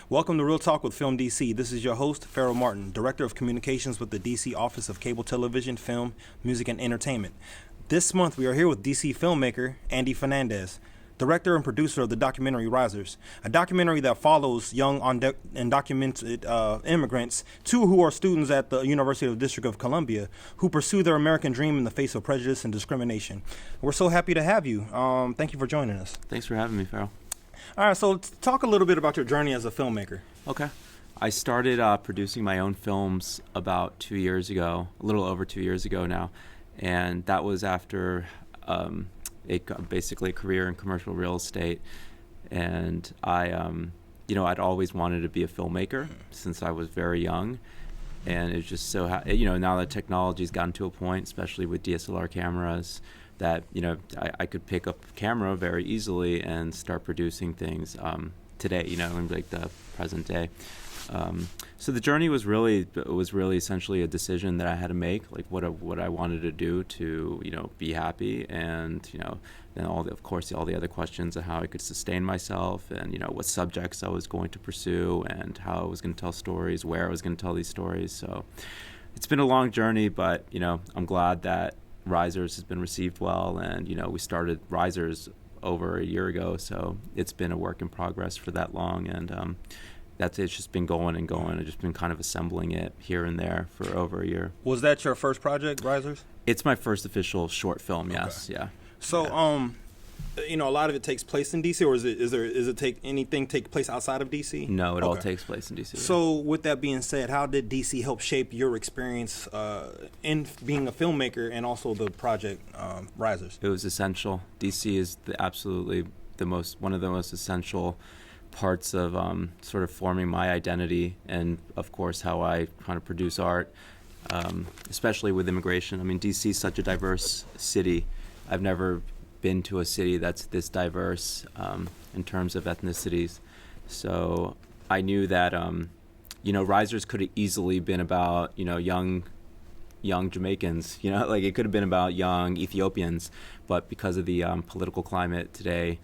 Welcome to Reeltalk with Film DC. This is your host, Farrell Martin, Director of Communications with the DC Office of Cable Television, Film, Music, and Entertainment. This month, we are here with DC filmmaker Andy Fernandez, director and producer of the documentary Risers, a documentary that follows young undocumented immigrants, two who are students at the University of the District of Columbia, who pursue their American dream in the face of prejudice and discrimination. We're so happy to have you. Thank you for joining us. Thanks for having me, Farrell. All right, so let's talk a little bit about your journey as a filmmaker. Okay. I started producing my own films about 2 years ago, a little over 2 years ago now, and that was after basically a career in commercial real estate. And I'd always wanted to be a filmmaker since I was very young, and it's just so now that technology's gotten to a point, especially with DSLR cameras, that I could pick up a camera very easily and start producing things today, in like the present day. So the journey was really essentially a decision that I had to make, like what I wanted to do to be happy, and then all the other questions of how I could sustain myself, and what subjects I was going to pursue, and how I was going to tell stories, where I was going to tell these stories. So it's been a long journey, but I'm glad that Risers has been received well, and we started Risers over a year ago, so it's been a work in progress for that long, and it's just been going and going. I've just been kind of assembling it here and there for over a year. Was that your first project, Risers? It's my first official short film. Yes. Okay. Yeah. So a lot of it takes place in DC, or is it take place outside of DC? No, it all takes place in DC. So with that being said, how did DC help shape your experience in being a filmmaker and also the project Risers? It was essential. DC is one of the most essential parts of sort of forming my identity, and of course how I kind of produce art, especially with immigration. I mean, DC is such a diverse city. I've never been to a city that's this diverse in terms of ethnicities. So I knew that Risers could have easily been about young Jamaicans, like it could have been about young Ethiopians, but because of the political climate today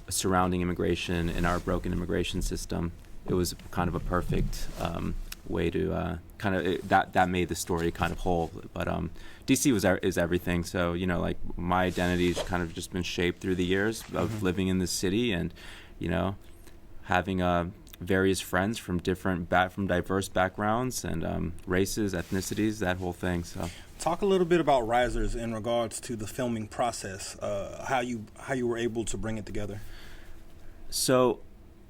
surrounding immigration and our broken immigration system, it was kind of a perfect way to that made the story kind of whole. But DC is everything. So like my identity's kind of just been shaped through the years of living in this city, and having various friends from diverse backgrounds and races, ethnicities, that whole thing. So talk a little bit about Risers in regards to the filming process, how you were able to bring it together. So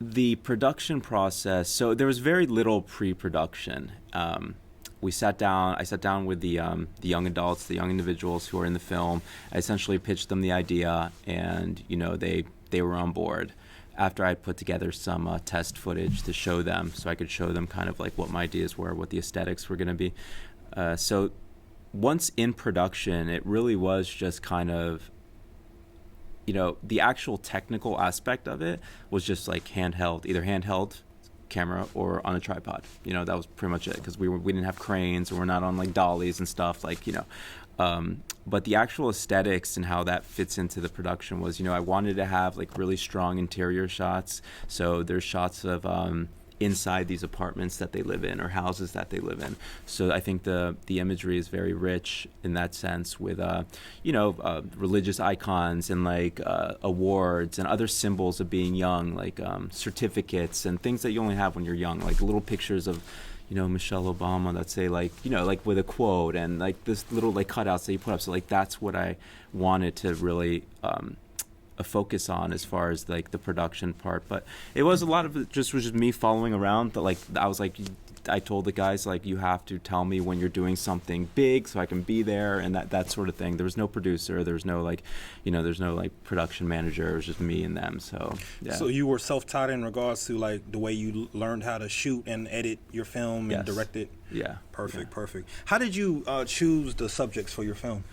the production process, so there was very little pre-production. I sat down with the young adults, the young individuals who are in the film. I essentially pitched them the idea, and they were on board after I put together some test footage to show them, so I could show them kind of like what my ideas were, what the aesthetics were going to be. So once in production, it really was just kind of the actual technical aspect of it was just like either handheld camera or on a tripod. That was pretty much it, because we didn't have cranes, or we're not on like dollies and stuff, but the actual aesthetics and how that fits into the production was, I wanted to have like really strong interior shots. So there's shots of inside these apartments that they live in, or houses that they live in. So I think the imagery is very rich in that sense, with religious icons and like awards and other symbols of being young, like certificates and things that you only have when you're young, like little pictures of Michelle Obama that say like with a quote, and like this little like cutouts that you put up. So like that's what I wanted to really a focus on as far as like the production part. But it was a lot of it was just me following around. But like I told the guys, like, you have to tell me when you're doing something big so I can be there, and that sort of thing. There was no producer, there was no there's no like production manager. It was just me and them. So yeah. So you were self-taught in regards to like the way you learned how to shoot and edit your film and direct it? Yeah. Perfect. How did you choose the subjects for your film?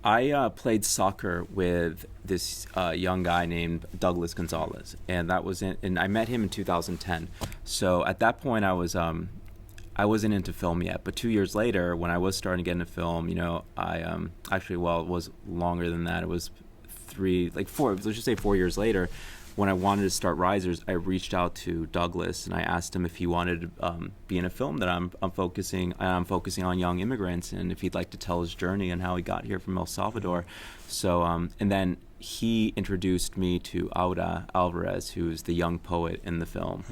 I played soccer with this young guy named Douglas Gonzalez, and and I met him in 2010. So at that point, I wasn't into film yet. But 2 years later, when I was starting to get into film, I it was longer than that. It was 4 years later. when I wanted to start Risers, I reached out to Douglas and I asked him if he wanted to be in a film that I'm focusing on young immigrants, and if he'd like to tell his journey and how he got here from El Salvador. So and then he introduced me to Aura Alvarez, who's the young poet in the film.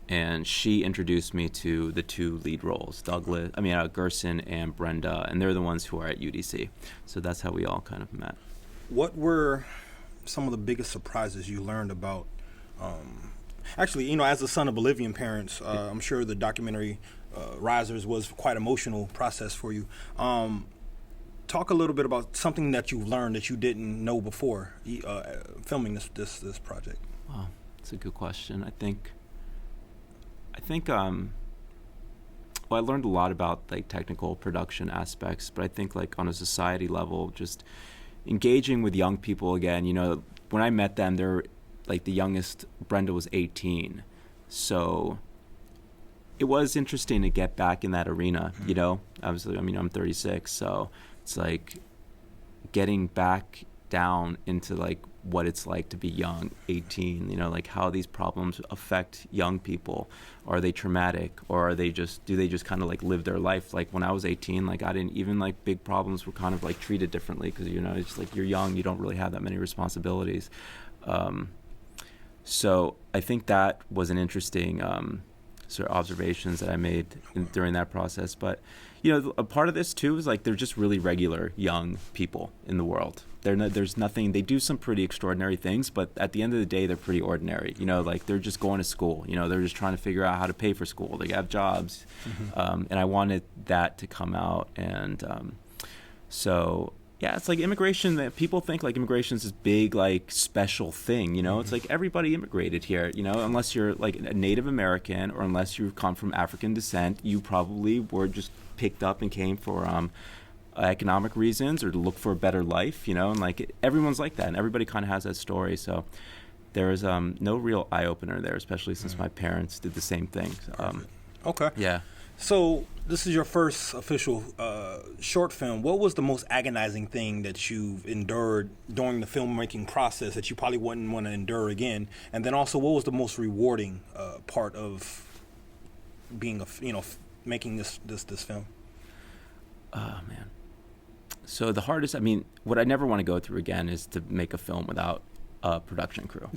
And she introduced me to the two lead roles, Gerson and Brenda, and they're the ones who are at UDC. So that's how we all kind of met. What were some of the biggest surprises you learned about? Actually, as the son of Bolivian parents, I'm sure the documentary Risers was quite an emotional process for you. Talk a little bit about something that you've learned that you didn't know before filming this project. Wow, that's a good question. I think I learned a lot about like technical production aspects, but I think like on a society level, just engaging with young people again. When I met them, they're like the youngest, Brenda, was 18. So it was interesting to get back in that arena, Obviously, I'm 36, so it's like getting back down into like what it's like to be young, 18, like how these problems affect young people. Are they traumatic, or do they just kind of like live their life? Like when I was 18, like I didn't even like big problems were kind of like treated differently because, it's like you're young, you don't really have that many responsibilities. So I think that was an interesting sort of observations that I made during that process. But, a part of this too is like they're just really regular young people in the world. There's nothing, they do some pretty extraordinary things, but at the end of the day, they're pretty ordinary. Like they're just going to school. They're just trying to figure out how to pay for school. They have jobs. And I wanted that to come out. And so, yeah, it's like immigration. That people think like immigration is this big, like special thing. It's like everybody immigrated here. Unless you're like a Native American or unless you come from African descent, you probably were just picked up and came for economic reasons or to look for a better life. And like everyone's like that, and everybody kind of has that story. So there is no real eye opener there, especially since my parents did the same thing. Okay. Yeah. So this is your first official short film. What was the most agonizing thing that you've endured during the filmmaking process that you probably wouldn't want to endure again? And then also, what was the most rewarding part of being making this film? Oh man. So the hardest, what I never want to go through again is to make a film without a production crew.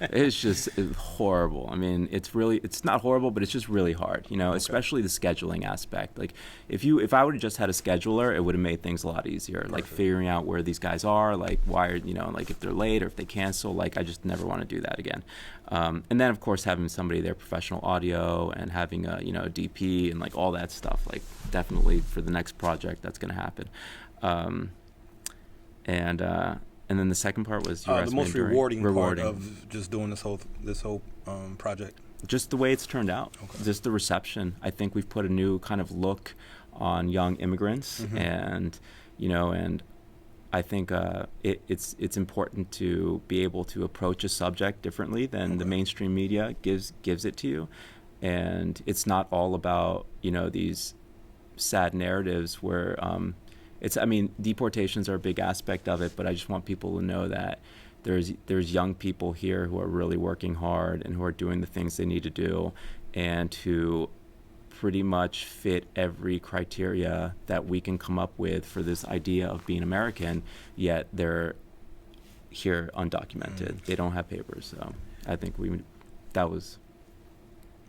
It's horrible. It's not horrible, but it's just really hard, Okay. Especially the scheduling aspect. Like if I would have just had a scheduler, it would have made things a lot easier. Like figuring out where these guys are, like why are, like if they're late or if they cancel, like I just never want to do that again. And then of course having somebody there, professional audio, and having a DP and like all that stuff, like definitely for the next project that's going to happen. And then the second part was the most rewarding part of just doing this whole project. Just the way it's turned out. Okay. Just the reception. I think we've put a new kind of look on young immigrants, and and I think it's important to be able to approach a subject differently than the mainstream media gives it to you, and it's not all about these sad narratives where. Deportations are a big aspect of it, but I just want people to know that there's young people here who are really working hard and who are doing the things they need to do, and who pretty much fit every criteria that we can come up with for this idea of being American, yet they're here undocumented. They don't have papers. So I think that was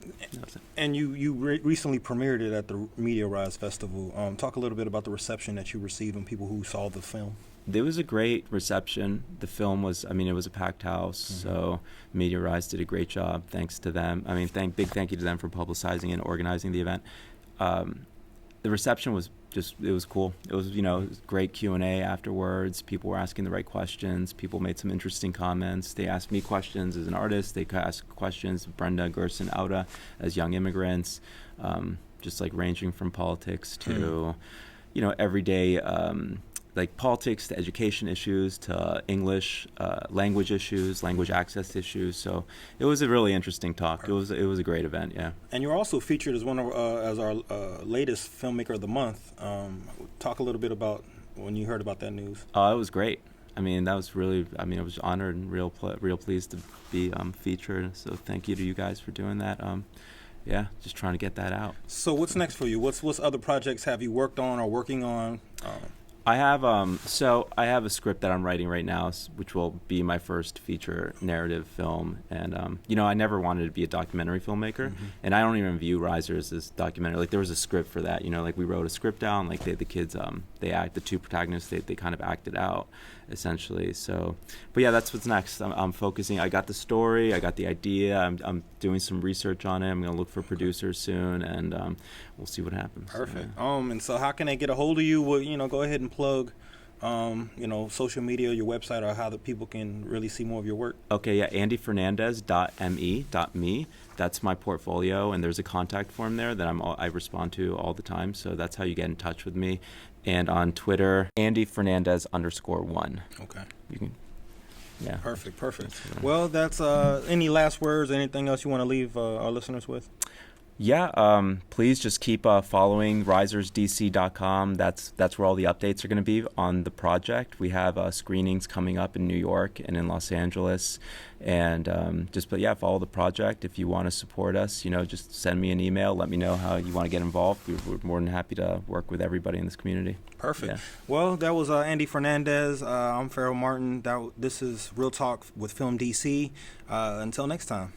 it. And you recently premiered it at the Media Rise Festival. Talk a little bit about the reception that you received from people who saw the film. There was a great reception. The film was, it was a packed house, so Media Rise did a great job. Thanks to them. Big thank you to them for publicizing and organizing the event. The reception was it was cool. It was, great Q&A afterwards. People were asking the right questions. People made some interesting comments. They asked me questions as an artist. They asked questions of Brenda, Gerson, Aura as young immigrants, just like ranging from politics to, everyday, like politics to education issues to English language issues, language access issues. So it was a really interesting talk. It was a great event, yeah. And you're also featured as as our latest filmmaker of the month. Talk a little bit about when you heard about that news. It was great. I mean, that was really, I mean, I was honored and real pleased to be featured. So thank you to you guys for doing that. Yeah, just trying to get that out. So what's next for you? What's other projects have you worked on or working on? I have I have a script that I'm writing right now, which will be my first feature narrative film. And you know, I never wanted to be a documentary filmmaker, and I don't even view Risers as documentary. Like there was a script for that. You know, like we wrote a script down. Like the kids, the two protagonists, they kind of acted out, essentially. So, but yeah, that's what's next. I'm focusing. I got the story. I got the idea. I'm doing some research on it. I'm gonna look for producers soon, and we'll see what happens. Perfect. And so how can they get a hold of you? Well, you know, go ahead and plug, you know, social media, your website, or how the people can really see more of your work. Okay, yeah, andyfernandez.me. That's my portfolio, and there's a contact form there that I respond to all the time. So that's how you get in touch with me. And on Twitter, andyfernandez_1. Okay. You can. Yeah. Perfect. Well, that's any last words, anything else you want to leave our listeners with? Yeah, please just keep following risersdc.com. That's where all the updates are going to be on the project. We have screenings coming up in New York and in Los Angeles, and but yeah, follow the project. If you want to support us, you know, just send me an email. Let me know how you want to get involved. We're more than happy to work with everybody in this community. Perfect. Yeah. Well, that was Andy Fernandez. I'm Farrell Martin. This is Real Talk with Film DC. Until next time.